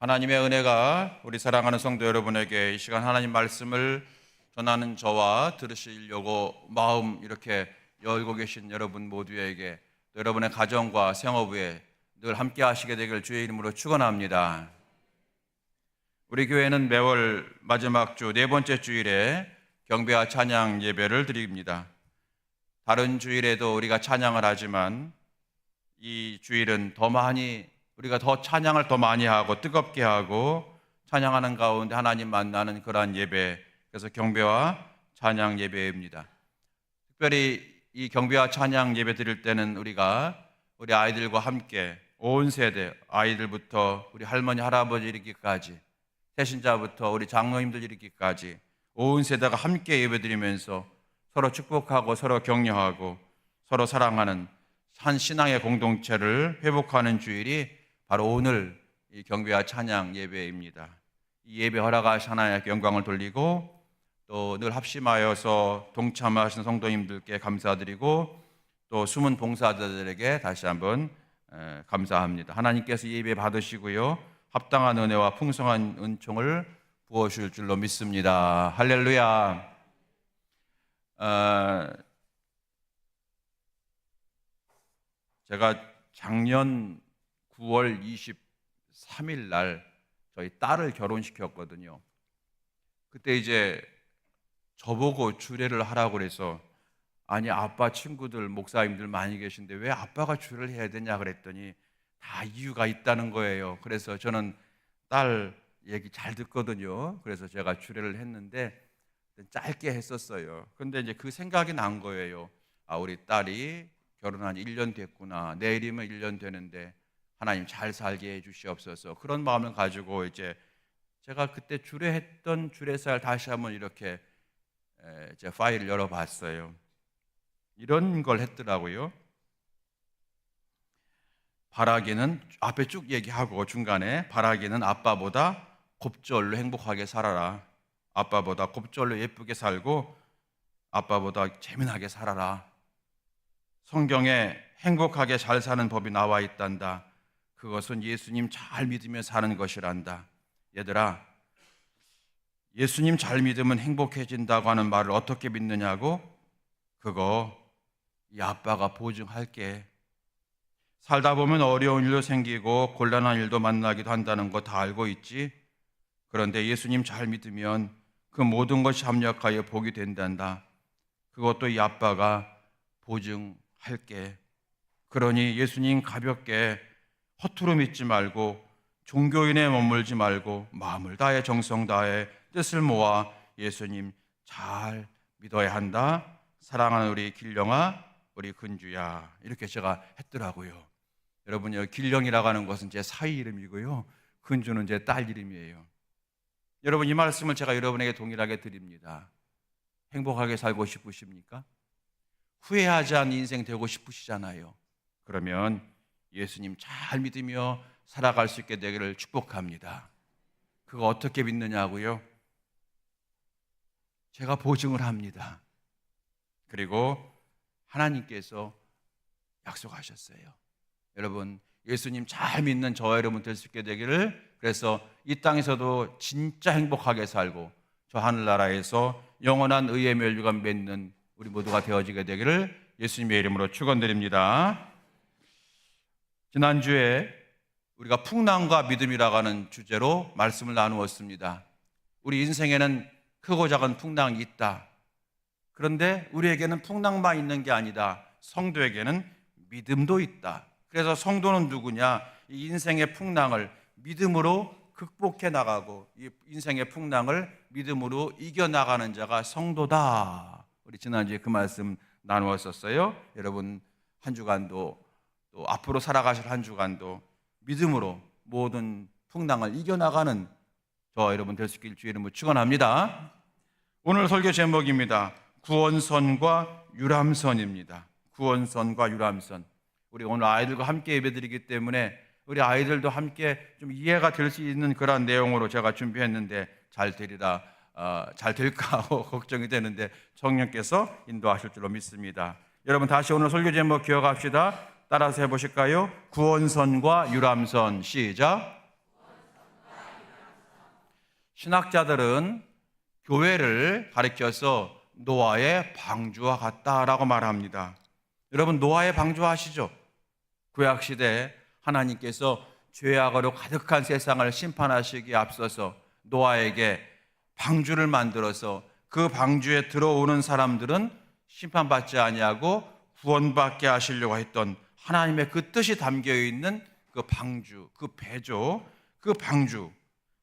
하나님의 은혜가 우리 사랑하는 성도 여러분에게 이 시간 하나님 말씀을 전하는 저와 들으시려고 마음 이렇게 열고 계신 여러분 모두에게, 또 여러분의 가정과 생업에 늘 함께 하시게 되길 주의 이름으로 축원합니다. 우리 교회는 매월 마지막 주 네 번째 주일에 경배와 찬양 예배를 드립니다. 다른 주일에도 우리가 찬양을 하지만 이 주일은 우리가 더 찬양을 더 많이 하고 뜨겁게 하고 찬양하는 가운데 하나님 만나는 그러한 예배, 그래서 경배와 찬양 예배입니다. 특별히 이 경배와 찬양 예배 드릴 때는 우리가 우리 아이들과 함께 온 세대, 아이들부터 우리 할머니 할아버지 이르기까지, 세신자부터 우리 장로님들 이르기까지 온 세대가 함께 예배 드리면서 서로 축복하고 서로 격려하고 서로 사랑하는 한 신앙의 공동체를 회복하는 주일이 바로 오늘 이 경배와 찬양 예배입니다. 이 예배 허락하신 하나님께 영광을 돌리고 또 늘 합심하여서 동참하신 성도님들께 감사드리고 또 숨은 봉사자들에게 다시 한번 감사합니다. 하나님께서 이 예배 받으시고요, 합당한 은혜와 풍성한 은총을 부어주실 줄로 믿습니다. 할렐루야. 제가 작년 9월 23일 날 저희 딸을 결혼시켰거든요. 그때 이제 저보고 주례를 하라고 그래서, 아니 아빠 친구들 목사님들 많이 계신데 왜 아빠가 주례를 해야 되냐 그랬더니 다 이유가 있다는 거예요. 그래서 저는 딸 얘기 잘 듣거든요. 그래서 제가 주례를 했는데 짧게 했었어요. 근데 이제 그 생각이 난 거예요. 아, 우리 딸이 결혼한 지 1년 됐구나. 내일이면 1년 되는데 하나님 잘 살게 해 주시옵소서. 그런 마음을 가지고 이제 제가 그때 주례했던 주례사를 다시 한번 이렇게 제 파일을 열어봤어요. 이런 걸 했더라고요. 바라기는 앞에 쭉 얘기하고 중간에 바라기는 아빠보다 곱절로 행복하게 살아라. 아빠보다 곱절로 예쁘게 살고 아빠보다 재미나게 살아라. 성경에 행복하게 잘 사는 법이 나와 있단다. 그것은 예수님 잘 믿으며 사는 것이란다. 얘들아, 예수님 잘 믿으면 행복해진다고 하는 말을 어떻게 믿느냐고? 그거 이 아빠가 보증할게. 살다 보면 어려운 일도 생기고 곤란한 일도 만나기도 한다는 거 다 알고 있지? 그런데 예수님 잘 믿으면 그 모든 것이 합력하여 복이 된단다. 그것도 이 아빠가 보증할게. 그러니 예수님 가볍게 허투루 믿지 말고 종교인에 머물지 말고 마음을 다해 정성 다해 뜻을 모아 예수님 잘 믿어야 한다. 사랑하는 우리 길령아, 우리 근주야. 이렇게 제가 했더라고요. 여러분, 여기 길령이라고 하는 것은 제 사위 이름이고요, 근주는 제 딸 이름이에요. 여러분, 이 말씀을 제가 여러분에게 동일하게 드립니다. 행복하게 살고 싶으십니까? 후회하지 않는 인생 되고 싶으시잖아요. 그러면 예수님 잘 믿으며 살아갈 수 있게 되기를 축복합니다. 그거 어떻게 믿느냐고요? 제가 보증을 합니다. 그리고 하나님께서 약속하셨어요. 여러분, 예수님 잘 믿는 저와 여러분 될 수 있게 되기를, 그래서 이 땅에서도 진짜 행복하게 살고 저 하늘나라에서 영원한 의의 멸류가 맺는 우리 모두가 되어지게 되기를 예수님의 이름으로 축원드립니다. 지난주에 우리가 풍랑과 믿음이라고 하는 주제로 말씀을 나누었습니다. 우리 인생에는 크고 작은 풍랑이 있다. 그런데 우리에게는 풍랑만 있는 게 아니다. 성도에게는 믿음도 있다. 그래서 성도는 누구냐? 이 인생의 풍랑을 믿음으로 극복해 나가고 이 인생의 풍랑을 믿음으로 이겨나가는 자가 성도다. 우리 지난주에 그 말씀 나누었었어요. 여러분, 한 주간도 또 앞으로 살아가실 한 주간도 믿음으로 모든 풍랑을 이겨나가는 저 여러분 될 수 있길 주의 이름으로 축원합니다. 오늘 설교 제목입니다. 구원선과 유람선입니다. 구원선과 유람선. 우리 오늘 아이들과 함께 예배드리기 때문에 우리 아이들도 함께 좀 이해가 될 수 있는 그런 내용으로 제가 준비했는데 잘 될까 하고 걱정이 되는데 성령께서 인도하실 줄로 믿습니다. 여러분, 다시 오늘 설교 제목 기억합시다. 따라서 해보실까요? 구원선과 유람선. 시작. 신학자들은 교회를 가리켜서 노아의 방주와 같다라고 말합니다. 여러분, 노아의 방주 아시죠? 구약시대 하나님께서 죄악으로 가득한 세상을 심판하시기에 앞서서 노아에게 방주를 만들어서 그 방주에 들어오는 사람들은 심판받지 아니하고 구원받게 하시려고 했던 하나님의 그 뜻이 담겨있는 그 방주, 그 배조, 그 방주,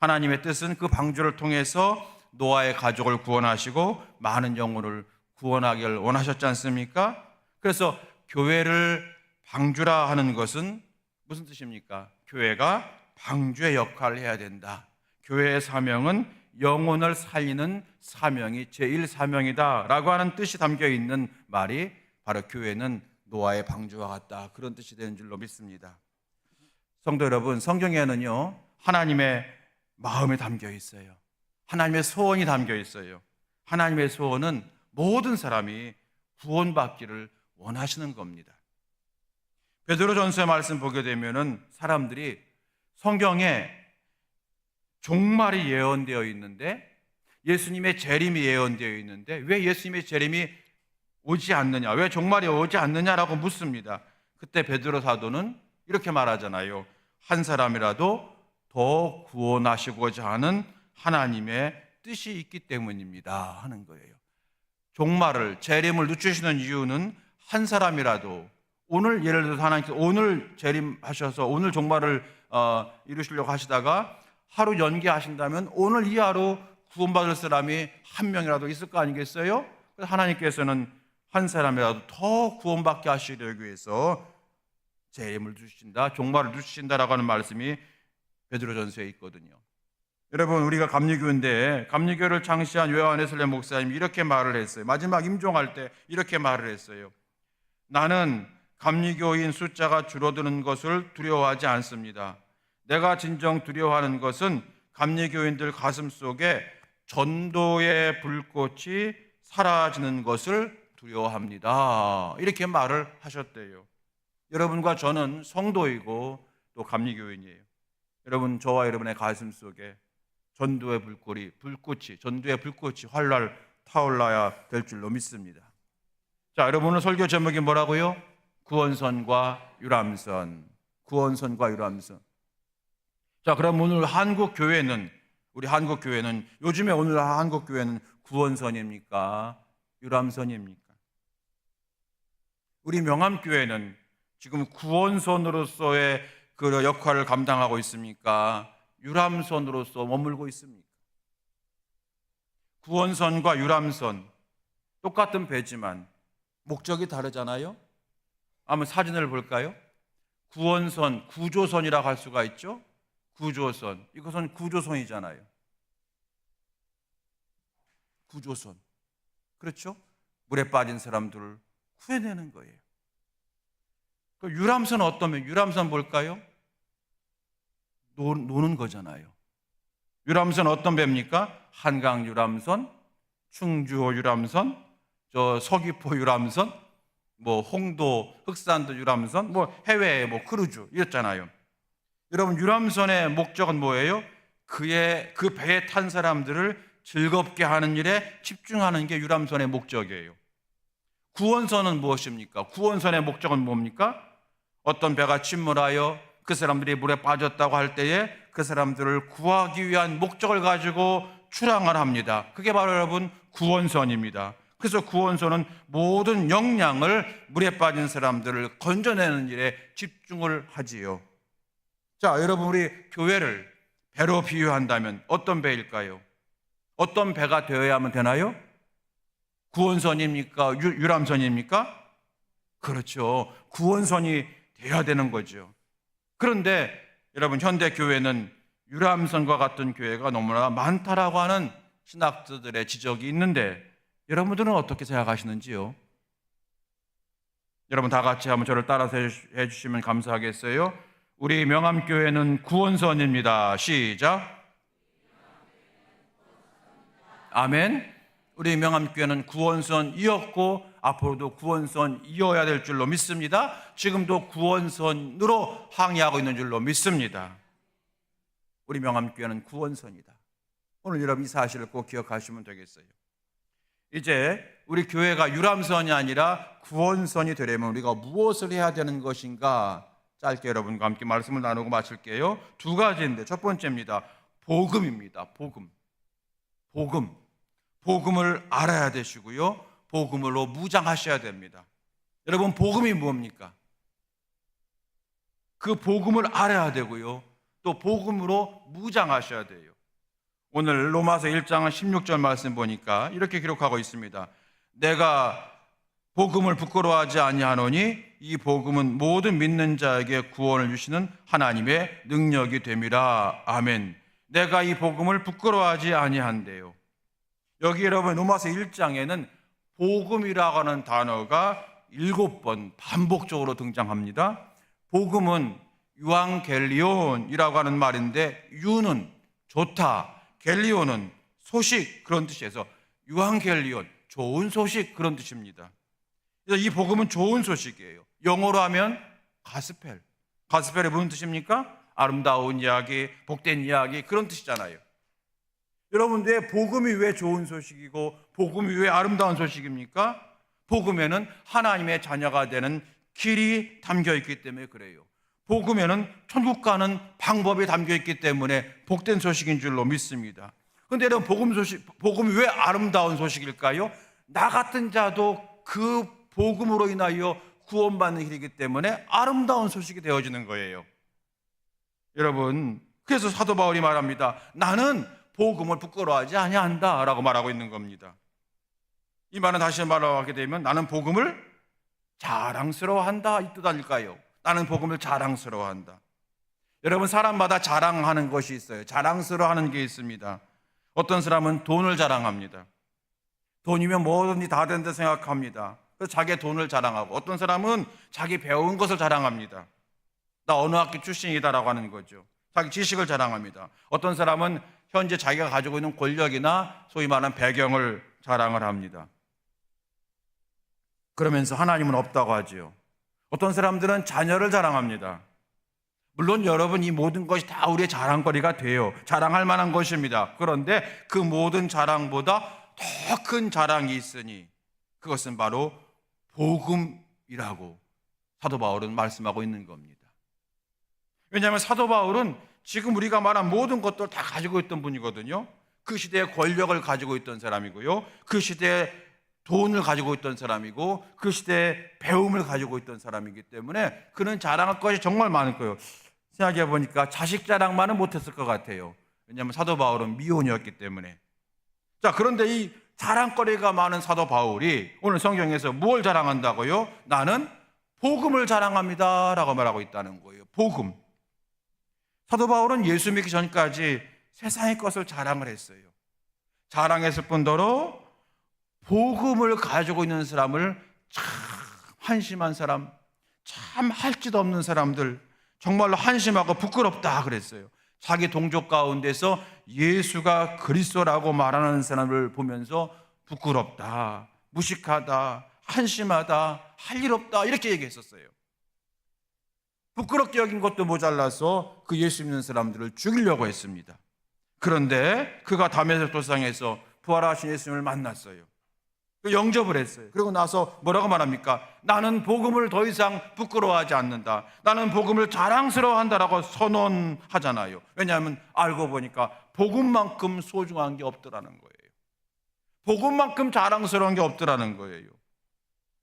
하나님의 뜻은 그 방주를 통해서 노아의 가족을 구원하시고 많은 영혼을 구원하기를 원하셨지 않습니까? 그래서 교회를 방주라 하는 것은 무슨 뜻입니까? 교회가 방주의 역할을 해야 된다. 교회의 사명은 영혼을 살리는 사명이 제1사명이다 라고 하는 뜻이 담겨있는 말이 바로 교회는 노아의 방주와 같다, 그런 뜻이 되는 줄로 믿습니다. 성도 여러분, 성경에는요 하나님의 마음이 담겨 있어요. 하나님의 소원이 담겨 있어요. 하나님의 소원은 모든 사람이 구원받기를 원하시는 겁니다. 베드로전서의 말씀 보게 되면은 사람들이 성경에 종말이 예언되어 있는데, 예수님의 재림이 예언되어 있는데 왜 예수님의 재림이 오지 않느냐, 왜 종말이 오지 않느냐라고 묻습니다. 그때 베드로 사도는 이렇게 말하잖아요. 한 사람이라도 더 구원하시고자 하는 하나님의 뜻이 있기 때문입니다 하는 거예요. 종말을, 재림을 늦추시는 이유는 한 사람이라도, 오늘 예를 들어서 하나님께서 오늘 재림하셔서 오늘 종말을 이루시려고 하시다가 하루 연기하신다면 오늘 이 하루 구원받을 사람이 한 명이라도 있을 거 아니겠어요? 그래서 하나님께서는 한 사람이라도 더 구원받게 하시려기 위해서 재림을 주신다, 종말을 주신다라고 하는 말씀이 베드로전서에 있거든요. 여러분, 우리가 감리교인데 감리교를 창시한 요한 웨슬레 목사님이 이렇게 말을 했어요. 마지막 임종할 때 이렇게 말을 했어요. 나는 감리교인 숫자가 줄어드는 것을 두려워하지 않습니다. 내가 진정 두려워하는 것은 감리교인들 가슴 속에 전도의 불꽃이 사라지는 것을 두려워합니다. 이렇게 말을 하셨대요. 여러분과 저는 성도이고 또 감리교인이에요. 여러분, 저와 여러분의 가슴 속에 전도의 불꽃이 활활 타올라야 될 줄로 믿습니다. 자, 여러분, 오늘 설교 제목이 뭐라고요? 구원선과 유람선. 구원선과 유람선. 자, 그럼 오늘 우리 한국 교회는 요즘에 오늘 한국 교회는 구원선입니까? 유람선입니까? 우리 명암교회는 지금 구원선으로서의 그 역할을 감당하고 있습니까? 유람선으로서 머물고 있습니까? 구원선과 유람선, 똑같은 배지만 목적이 다르잖아요. 한번 사진을 볼까요? 구원선, 구조선이라고 할 수가 있죠. 구조선, 이것은 구조선이잖아요. 구조선, 그렇죠? 물에 빠진 사람들을 구해내는 거예요. 그 유람선은 어떠면, 유람선 볼까요? 노는 거잖아요. 유람선 어떤 배입니까? 한강 유람선, 충주호 유람선, 서귀포 유람선, 홍도, 흑산도 유람선, 해외 크루즈 이랬잖아요. 여러분, 유람선의 목적은 뭐예요? 그 배에 탄 사람들을 즐겁게 하는 일에 집중하는 게 유람선의 목적이에요. 구원선은 무엇입니까? 구원선의 목적은 뭡니까? 어떤 배가 침몰하여 그 사람들이 물에 빠졌다고 할 때에 그 사람들을 구하기 위한 목적을 가지고 출항을 합니다. 그게 바로 여러분 구원선입니다. 그래서 구원선은 모든 역량을 물에 빠진 사람들을 건져내는 일에 집중을 하지요. 자, 여러분, 우리 교회를 배로 비유한다면 어떤 배일까요? 어떤 배가 되어야만 되나요? 구원선입니까? 유람선입니까? 그렇죠. 구원선이 돼야 되는 거죠. 그런데 여러분, 현대 교회는 유람선과 같은 교회가 너무나 많다라고 하는 신학자들의 지적이 있는데 여러분들은 어떻게 생각하시는지요? 여러분, 다 같이 한번 저를 따라서 해주시면 감사하겠어요. 우리 명암교회는 구원선입니다. 시작. 아멘. 우리 명암교회는 구원선이었고 앞으로도 구원선이어야 될 줄로 믿습니다. 지금도 구원선으로 항해하고 있는 줄로 믿습니다. 우리 명암교회는 구원선이다. 오늘 여러분 이 사실을 꼭 기억하시면 되겠어요. 이제 우리 교회가 유람선이 아니라 구원선이 되려면 우리가 무엇을 해야 되는 것인가? 짧게 여러분과 함께 말씀을 나누고 마칠게요. 두 가지인데 첫 번째입니다. 복음입니다. 복음을 알아야 되시고요, 복음으로 무장하셔야 됩니다. 여러분, 복음이 뭡니까? 그 복음을 알아야 되고요, 또 복음으로 무장하셔야 돼요. 오늘 로마서 1장 16절 말씀 보니까 이렇게 기록하고 있습니다. 내가 복음을 부끄러워하지 아니하노니 이 복음은 모든 믿는 자에게 구원을 주시는 하나님의 능력이 됨이라. 아멘. 내가 이 복음을 부끄러워하지 아니한대요. 여기 여러분 로마서 1장에는 복음이라고 하는 단어가 7번 반복적으로 등장합니다. 복음은 유앙겔리온이라고 하는 말인데, 유는 좋다, 겔리온은 소식, 그런 뜻이어서 유앙겔리온, 좋은 소식, 그런 뜻입니다. 그래서 이 복음은 좋은 소식이에요. 영어로 하면 가스펠. 가스펠이 무슨 뜻입니까? 아름다운 이야기, 복된 이야기, 그런 뜻이잖아요. 여러분, 복음이 왜 좋은 소식이고 복음이 왜 아름다운 소식입니까? 복음에는 하나님의 자녀가 되는 길이 담겨 있기 때문에 그래요. 복음에는 천국 가는 방법이 담겨 있기 때문에 복된 소식인 줄로 믿습니다. 그런데 여러분, 복음이 왜 아름다운 소식일까요? 나 같은 자도 그 복음으로 인하여 구원받는 길이기 때문에 아름다운 소식이 되어지는 거예요. 여러분, 그래서 사도 바울이 말합니다. 나는 복음을 부끄러워하지 아니한다 라고 말하고 있는 겁니다. 이 말은 다시 말하게 되면 나는 복음을 자랑스러워한다, 이 뜻 아닐까요? 나는 복음을 자랑스러워한다. 여러분, 사람마다 자랑하는 것이 있어요. 자랑스러워하는 게 있습니다. 어떤 사람은 돈을 자랑합니다. 돈이면 뭐든지 다 된다 생각합니다. 그래서 자기의 돈을 자랑하고, 어떤 사람은 자기 배운 것을 자랑합니다. 나 어느 학교 출신이다라고 하는 거죠. 자기 지식을 자랑합니다. 어떤 사람은 현재 자기가 가지고 있는 권력이나 소위 말하는 배경을 자랑을 합니다. 그러면서 하나님은 없다고 하지요. 어떤 사람들은 자녀를 자랑합니다. 물론 여러분, 이 모든 것이 다 우리의 자랑거리가 돼요. 자랑할 만한 것입니다. 그런데 그 모든 자랑보다 더 큰 자랑이 있으니 그것은 바로 복음이라고 사도 바울은 말씀하고 있는 겁니다. 왜냐하면 사도 바울은 지금 우리가 말한 모든 것들을 다 가지고 있던 분이거든요. 그 시대에 권력을 가지고 있던 사람이고요, 그 시대에 돈을 가지고 있던 사람이고, 그 시대에 배움을 가지고 있던 사람이기 때문에 그는 자랑할 것이 정말 많을 거예요. 생각해 보니까 자식 자랑만은 못했을 것 같아요. 왜냐하면 사도 바울은 미혼이었기 때문에. 자, 그런데 이 자랑거리가 많은 사도 바울이 오늘 성경에서 무엇을 자랑한다고요? 나는 복음을 자랑합니다 라고 말하고 있다는 거예요. 복음. 사도 바울은 예수 믿기 전까지 세상의 것을 자랑을 했어요. 자랑했을 뿐더러 복음을 가지고 있는 사람을 참 한심한 사람, 참 할 짓 없는 사람들, 정말로 한심하고 부끄럽다 그랬어요. 자기 동족 가운데서 예수가 그리스도라고 말하는 사람을 보면서 부끄럽다, 무식하다, 한심하다, 할 일 없다, 이렇게 얘기했었어요. 부끄럽게 여긴 것도 모자라서 그 예수 믿는 사람들을 죽이려고 했습니다. 그런데 그가 다메섹 도상에서 부활하신 예수님을 만났어요. 영접을 했어요. 그리고 나서 뭐라고 말합니까? 나는 복음을 더 이상 부끄러워하지 않는다, 나는 복음을 자랑스러워한다라고 선언하잖아요. 왜냐하면 알고 보니까 복음만큼 소중한 게 없더라는 거예요. 복음만큼 자랑스러운 게 없더라는 거예요.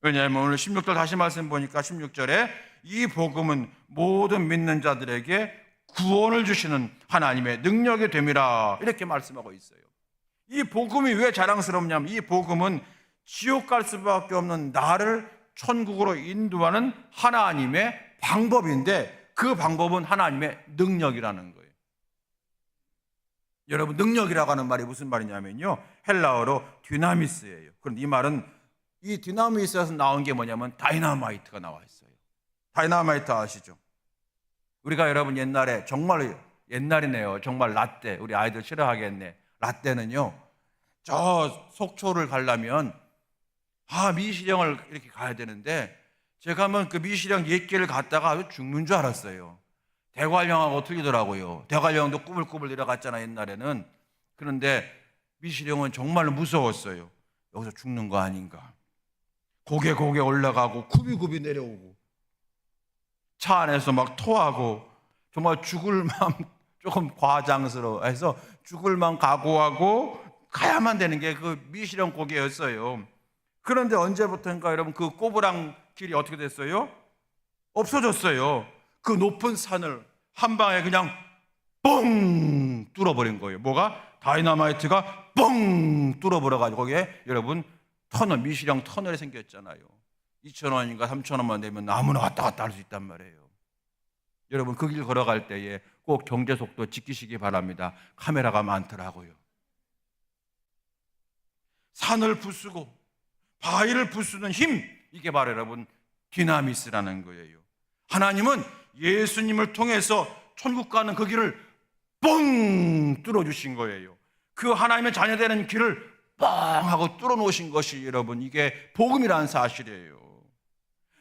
왜냐하면 오늘 16절 다시 말씀 보니까 16절에 이 복음은 모든 믿는 자들에게 구원을 주시는 하나님의 능력이 됨이라, 이렇게 말씀하고 있어요. 이 복음이 왜 자랑스럽냐면, 이 복음은 지옥 갈 수밖에 없는 나를 천국으로 인도하는 하나님의 방법인데, 그 방법은 하나님의 능력이라는 거예요. 여러분, 능력이라고 하는 말이 무슨 말이냐면요, 헬라어로 디나미스예요. 그런데 이 말은, 이 디나미스에서 나온 게 뭐냐면 다이너마이트가 나와 있어요. 다이너마이트 아시죠? 우리가 여러분 옛날에, 정말 옛날이네요, 정말 라떼, 우리 아이들 싫어하겠네. 라떼는요, 저 속초를 가려면 미시령을 이렇게 가야 되는데, 제가 한번 그 미시령 옛길을 갔다가 아주 죽는 줄 알았어요. 대관령하고 틀리더라고요. 대관령도 꾸불꾸불 내려갔잖아 옛날에는. 그런데 미시령은 정말로 무서웠어요. 여기서 죽는 거 아닌가. 고개 올라가고 굽이굽이 내려오고 차 안에서 막 토하고 정말 죽을 마음, 조금 과장스러워해서 죽을 마음 각오하고 가야만 되는 게 그 미시령 고개였어요. 그런데 언제부터인가 여러분 그 꼬부랑 길이 어떻게 됐어요? 없어졌어요. 그 높은 산을 한 방에 그냥 뻥 뚫어버린 거예요. 뭐가? 다이너마이트가 뻥 뚫어버려가지고 거기에 여러분 터널, 미시령 터널이 생겼잖아요. 2,000원인가 3,000원만 내면 아무나 왔다 갔다 할 수 있단 말이에요. 여러분 그 길 걸어갈 때에 꼭 경제속도 지키시기 바랍니다. 카메라가 많더라고요. 산을 부수고 바위를 부수는 힘, 이게 바로 여러분 디나미스라는 거예요. 하나님은 예수님을 통해서 천국 가는 그 길을 뻥 뚫어주신 거예요. 그 하나님의 자녀되는 길을 뻥 하고 뚫어놓으신 것이 여러분 이게 복음이라는 사실이에요.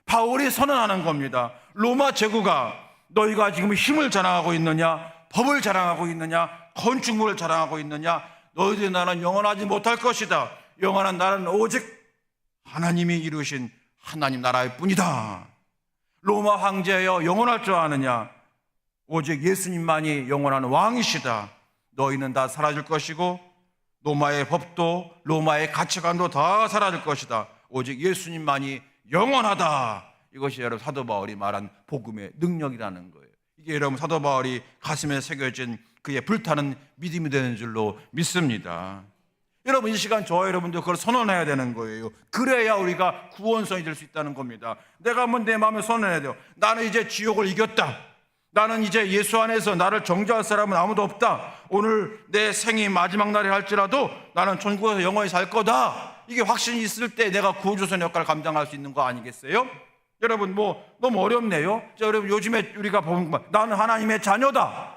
바울이 선언하는 겁니다. 로마 제국아, 너희가 지금 힘을 자랑하고 있느냐, 법을 자랑하고 있느냐, 건축물을 자랑하고 있느냐, 너희들의 나라는 영원하지 못할 것이다. 영원한 나라는 오직 하나님이 이루신 하나님 나라일 뿐이다. 로마 황제여 영원할 줄 아느냐, 오직 예수님만이 영원한 왕이시다. 너희는 다 사라질 것이고 로마의 법도 로마의 가치관도 다 사라질 것이다. 오직 예수님만이 영원하다. 이것이 여러분 사도 바울이 말한 복음의 능력이라는 거예요. 이게 여러분 사도 바울이 가슴에 새겨진 그의 불타는 믿음이 되는 줄로 믿습니다. 여러분 이 시간 저와 여러분도 그걸 선언해야 되는 거예요. 그래야 우리가 구원성이 될 수 있다는 겁니다. 내가 한번 내 마음에 선언해야 돼요. 나는 이제 지옥을 이겼다. 나는 이제 예수 안에서 나를 정죄할 사람은 아무도 없다. 오늘 내 생이 마지막 날이 할지라도 나는 천국에서 영원히 살 거다. 이게 확신이 있을 때 내가 구주선 역할을 감당할 수 있는 거 아니겠어요? 여러분 너무 어렵네요. 여러분 요즘에 우리가 보는 거 나는 하나님의 자녀다.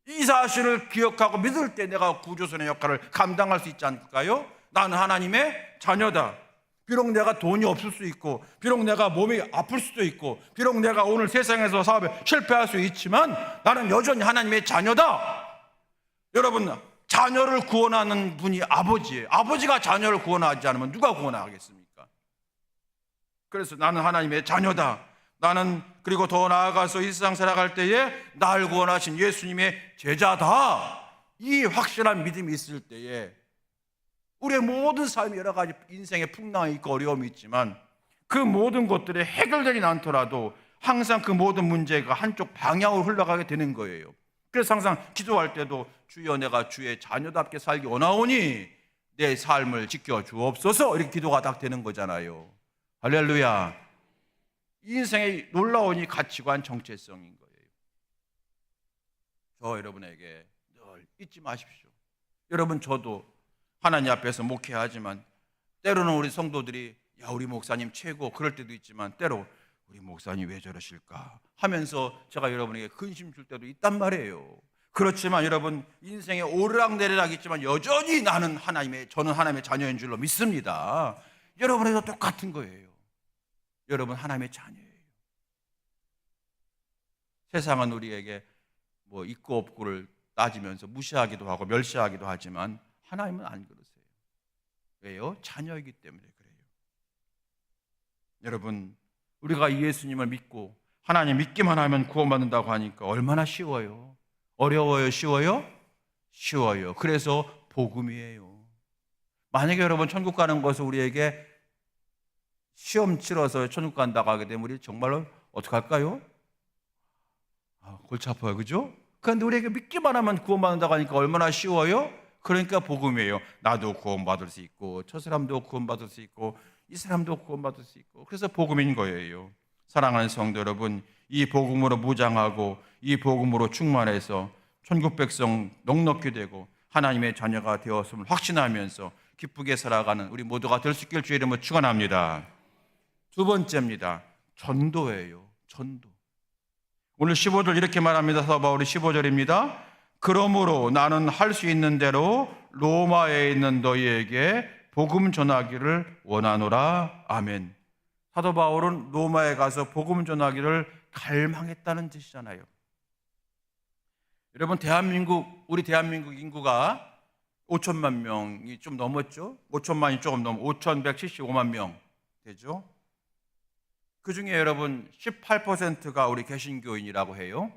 이 사실을 기억하고 믿을 때 내가 구조선의 역할을 감당할 수 있지 않을까요? 나는 하나님의 자녀다. 비록 내가 돈이 없을 수 있고 비록 내가 몸이 아플 수도 있고 비록 내가 오늘 세상에서 사업에 실패할 수 있지만 나는 여전히 하나님의 자녀다. 여러분 자녀를 구원하는 분이 아버지예요. 아버지가 자녀를 구원하지 않으면 누가 구원하겠습니까? 그래서 나는 하나님의 자녀다. 나는 그리고 더 나아가서 이 세상 살아갈 때에 날 구원하신 예수님의 제자다. 이 확실한 믿음이 있을 때에 우리의 모든 삶이 여러 가지 인생의 풍랑이 있고 어려움이 있지만 그 모든 것들이 해결되진 않더라도 항상 그 모든 문제가 한쪽 방향으로 흘러가게 되는 거예요. 그래서 항상 기도할 때도 주여 내가 주의 자녀답게 살기 원하오니 내 삶을 지켜 주옵소서 이렇게 기도가 딱 되는 거잖아요. 할렐루야. 인생의 놀라운 이 가치관 정체성인 거예요. 저 여러분에게 늘 잊지 마십시오. 여러분 저도 하나님 앞에서 목회하지만 때로는 우리 성도들이 야 우리 목사님 최고 그럴 때도 있지만 때로 우리 목사님 왜 저러실까 하면서 제가 여러분에게 근심 줄 때도 있단 말이에요. 그렇지만 여러분 인생에 오르락내리락 있지만 여전히 저는 하나님의 자녀인 줄로 믿습니다. 여러분에도 똑같은 거예요. 여러분 하나님의 자녀예요. 세상은 우리에게 있고 없고를 따지면서 무시하기도 하고 멸시하기도 하지만 하나님은 안 그러세요. 왜요? 자녀이기 때문에 그래요. 여러분 우리가 예수님을 믿고 하나님 믿기만 하면 구원받는다고 하니까 얼마나 쉬워요? 어려워요? 쉬워요? 쉬워요. 그래서 복음이에요. 만약에 여러분 천국 가는 것을 우리에게 시험 치러서 천국 간다고 하게 되면 우리 정말로 어떡할까요? 골치 아파요. 그죠? 그런데 우리에게 믿기만 하면 구원받는다고 하니까 얼마나 쉬워요? 그러니까 복음이에요. 나도 구원받을 수 있고 저 사람도 구원받을 수 있고 이 사람도 구원받을 수 있고 그래서 복음인 거예요. 사랑하는 성도 여러분, 이 복음으로 무장하고 이 복음으로 충만해서 천국 백성 넉넉히 되고 하나님의 자녀가 되었음을 확신하면서 기쁘게 살아가는 우리 모두가 될 수 있길 주의 이름으로 축원합니다. 두 번째입니다. 전도예요. 전도. 오늘 15절 이렇게 말합니다. 사도 바울이 15절입니다. 그러므로 나는 할 수 있는 대로 로마에 있는 너희에게 복음 전하기를 원하노라. 아멘. 사도 바울은 로마에 가서 복음 전하기를 갈망했다는 뜻이잖아요. 여러분, 우리 대한민국 인구가 5천만 명이 좀 넘었죠? 5천만이 조금 넘어 5,175만 명 되죠? 그 중에 여러분 18%가 우리 개신교인이라고 해요.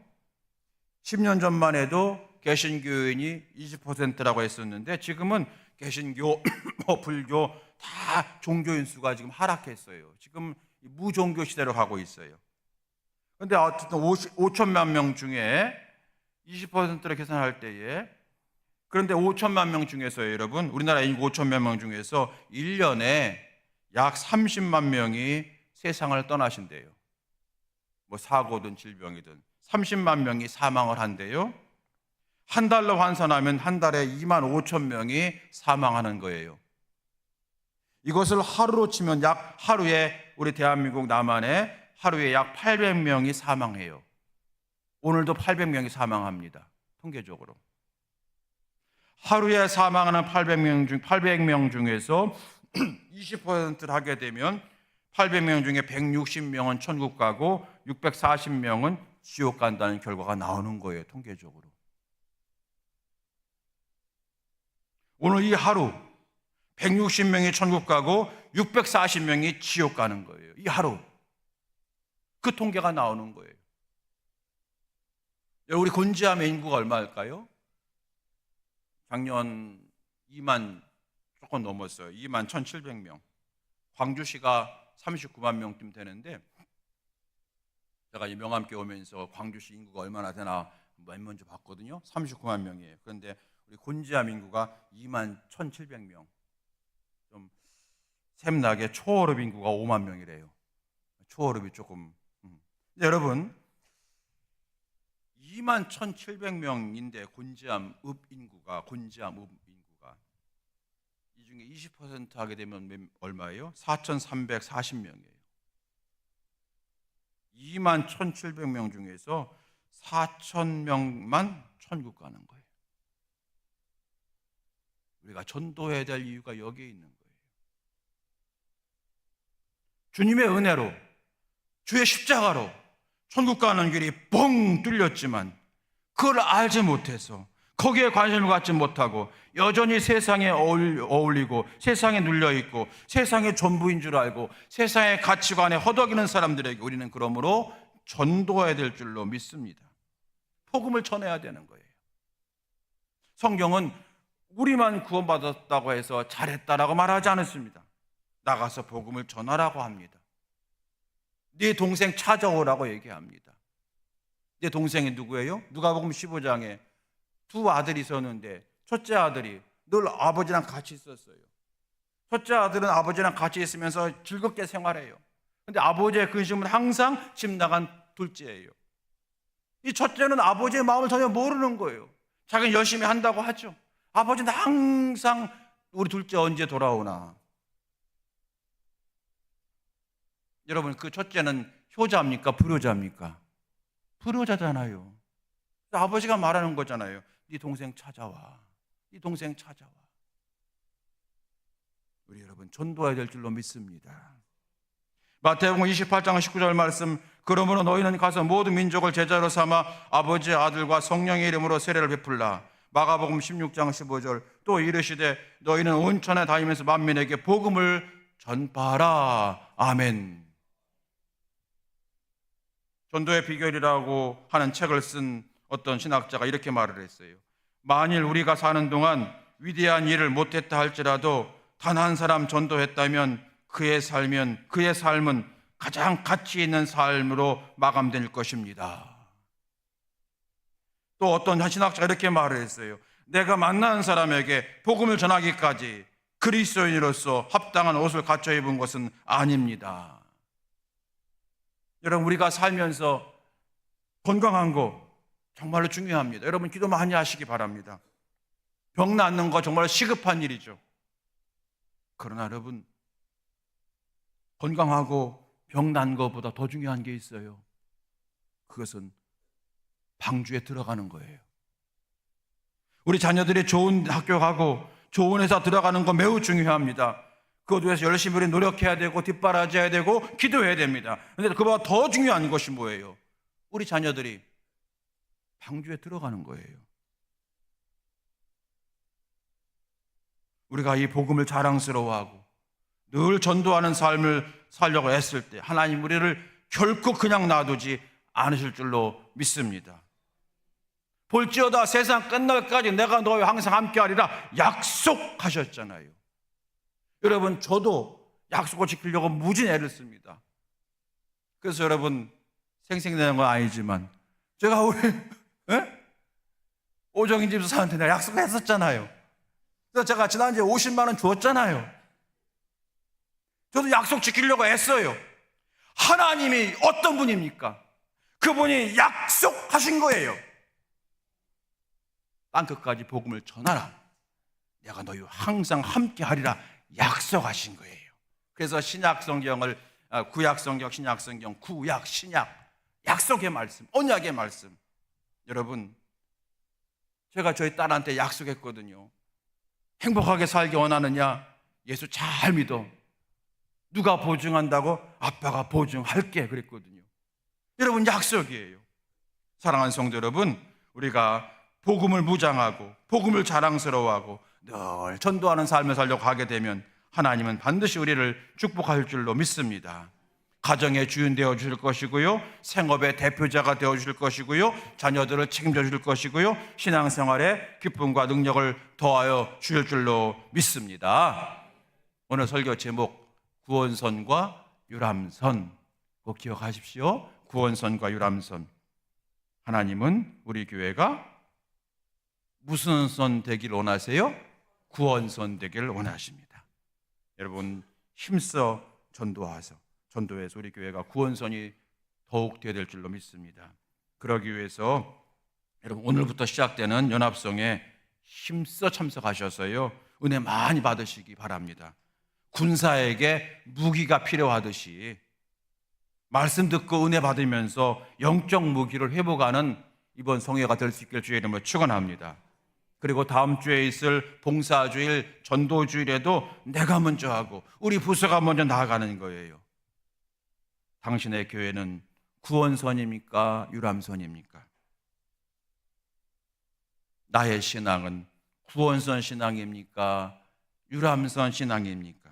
10년 전만 해도 개신교인이 20%라고 했었는데 지금은 개신교, 불교 다 종교인 수가 지금 하락했어요. 지금 무종교 시대로 가고 있어요. 그런데 어쨌든 5천만 명 중에 20%를 계산할 때에, 그런데 5천만 명 중에서 여러분, 우리나라 인구 5천만 명 중에서 1년에 약 30만 명이 세상을 떠나신대요. 뭐 사고든 질병이든 30만 명이 사망을 한대요. 한 달로 환산하면 한 달에 2만 5천 명이 사망하는 거예요. 이것을 하루로 치면 약 하루에 우리 대한민국 남한에 하루에 약 800명이 사망해요. 오늘도 800명이 사망합니다. 통계적으로. 하루에 사망하는 800명 중에서 20%를 하게 되면 800명 중에 160명은 천국 가고 640명은 지옥 간다는 결과가 나오는 거예요. 통계적으로. 오늘 이 하루 160명이 천국 가고 640명이 지옥 가는 거예요. 이 하루. 그 통계가 나오는 거예요. 우리 곤지암의 인구가 얼마일까요? 작년 2만 조금 넘었어요. 2만 1,700명. 광주시가 39만 명쯤 되는데, 제가 이 명함께 오면서 광주시 인구가 얼마나 되나 맨 먼저 봤거든요. 39만 명이에요. 그런데 우리 곤지암 인구가 2만 1,700명. 좀 샘나게 초월읍 인구가 5만 명이래요. 초월읍이 조금. 여러분, 2만 1,700명인데 곤지암 읍 인구가 이 중에 20% 하게 되면 얼마예요? 4,340명이에요. 2만 1,700명 중에서 4,000명만 천국 가는 거예요. 우리가 전도해야 될 이유가 여기에 있는 거예요. 주님의 은혜로, 주의 십자가로 천국 가는 길이 뻥 뚫렸지만 그걸 알지 못해서, 거기에 관심을 갖지 못하고 여전히 세상에 어울리고 세상에 눌려있고 세상의 전부인 줄 알고 세상의 가치관에 허덕이는 사람들에게 우리는 그러므로 전도해야 될 줄로 믿습니다. 복음을 전해야 되는 거예요. 성경은 우리만 구원받았다고 해서 잘했다라고 말하지 않았습니다. 나가서 복음을 전하라고 합니다. 네 동생 찾아오라고 얘기합니다. 네 동생이 누구예요? 누가복음 15장에 두 아들이 있었는데 첫째 아들이 늘 아버지랑 같이 있었어요. 첫째 아들은 아버지랑 같이 있으면서 즐겁게 생활해요. 그런데 아버지의 근심은 항상 집 나간 둘째예요. 이 첫째는 아버지의 마음을 전혀 모르는 거예요. 자기는 열심히 한다고 하죠. 아버지는 항상 우리 둘째 언제 돌아오나. 여러분, 그 첫째는 효자입니까? 불효자입니까? 불효자잖아요. 아버지가 말하는 거잖아요. 네 동생 찾아와. 네 동생 찾아와. 우리 여러분 전도해야 될 줄로 믿습니다. 마태복음 28장 19절 말씀, 그러므로 너희는 가서 모든 민족을 제자로 삼아 아버지의 아들과 성령의 이름으로 세례를 베풀라. 마가복음 16장 15절, 또 이르시되 너희는 온 천에 다니면서 만민에게 복음을 전파하라. 아멘. 전도의 비결이라고 하는 책을 쓴 어떤 신학자가 이렇게 말을 했어요. 만일 우리가 사는 동안 위대한 일을 못했다 할지라도 단 한 사람 전도했다면 그의 삶은 가장 가치 있는 삶으로 마감될 것입니다. 또 어떤 신학자가 이렇게 말을 했어요. 내가 만나는 사람에게 복음을 전하기까지 그리스도인으로서 합당한 옷을 갖춰 입은 것은 아닙니다. 여러분, 우리가 살면서 건강한 거 정말로 중요합니다. 여러분 기도 많이 하시기 바랍니다. 병 낫는 거 정말 시급한 일이죠. 그러나 여러분, 건강하고 병 난 것보다 더 중요한 게 있어요. 그것은 방주에 들어가는 거예요. 우리 자녀들이 좋은 학교 가고 좋은 회사 들어가는 거 매우 중요합니다. 그것 위해서 열심히 우리 노력해야 되고 뒷바라지해야 되고 기도해야 됩니다. 그런데 그보다 더 중요한 것이 뭐예요? 우리 자녀들이 방주에 들어가는 거예요. 우리가 이 복음을 자랑스러워하고 늘 전도하는 삶을 살려고 했을 때 하나님 우리를 결코 그냥 놔두지 않으실 줄로 믿습니다. 볼지어다 세상 끝날까지 내가 너와 항상 함께하리라 약속하셨잖아요. 여러분, 저도 약속을 지키려고 무진 애를 씁니다. 그래서 여러분, 생생내는 건 아니지만 제가 우리 오정인 집사한테 내가 약속했었잖아요. 그래서 제가 지난주에 50만 원 줬잖아요. 저도 약속 지키려고 했어요. 하나님이 어떤 분입니까? 그분이 약속하신 거예요. 땅끝까지 복음을 전하라. 내가 너희와 항상 함께하리라 약속하신 거예요. 그래서 신약 성경을 구약 성경, 신약 성경, 구약, 신약, 약속의 말씀, 언약의 말씀. 여러분, 제가 저희 딸한테 약속했거든요. 행복하게 살기 원하느냐? 예수 잘 믿어. 누가 보증한다고? 아빠가 보증할게 그랬거든요. 여러분, 약속이에요. 사랑하는 성도 여러분, 우리가 복음을 무장하고 복음을 자랑스러워하고 늘 전도하는 삶을 살려고 하게 되면 하나님은 반드시 우리를 축복할 줄로 믿습니다. 가정의 주인 되어주실 것이고요, 생업의 대표자가 되어주실 것이고요, 자녀들을 책임져 줄 것이고요, 신앙생활에 기쁨과 능력을 더하여 주실 줄로 믿습니다. 오늘 설교 제목 구원선과 유람선, 꼭 기억하십시오. 구원선과 유람선. 하나님은 우리 교회가 무슨 선 되기를 원하세요? 구원선 되기를 원하십니다. 여러분, 힘써 전도해서 우리 교회가 구원선이 더욱 되어야 될 줄로 믿습니다. 그러기 위해서 여러분, 오늘부터 시작되는 연합성에 힘써 참석하셔서요, 은혜 많이 받으시기 바랍니다. 군사에게 무기가 필요하듯이 말씀 듣고 은혜 받으면서 영적 무기를 회복하는 이번 성회가 될 수 있길 주의 이름으로 축원합니다. 그리고 다음 주에 있을 봉사주일, 전도주일에도 내가 먼저 하고 우리 부서가 먼저 나아가는 거예요. 당신의 교회는 구원선입니까? 유람선입니까? 나의 신앙은 구원선 신앙입니까? 유람선 신앙입니까?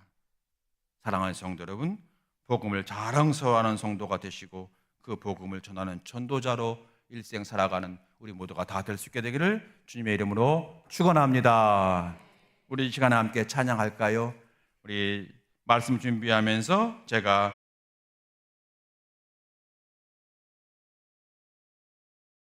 사랑하는 성도 여러분, 복음을 자랑스러워하는 성도가 되시고 그 복음을 전하는 전도자로 일생 살아가는 우리 모두가 다 될 수 있게 되기를 주님의 이름으로 축원합니다. 우리 이 시간에 함께 찬양할까요? 우리 말씀 준비하면서 제가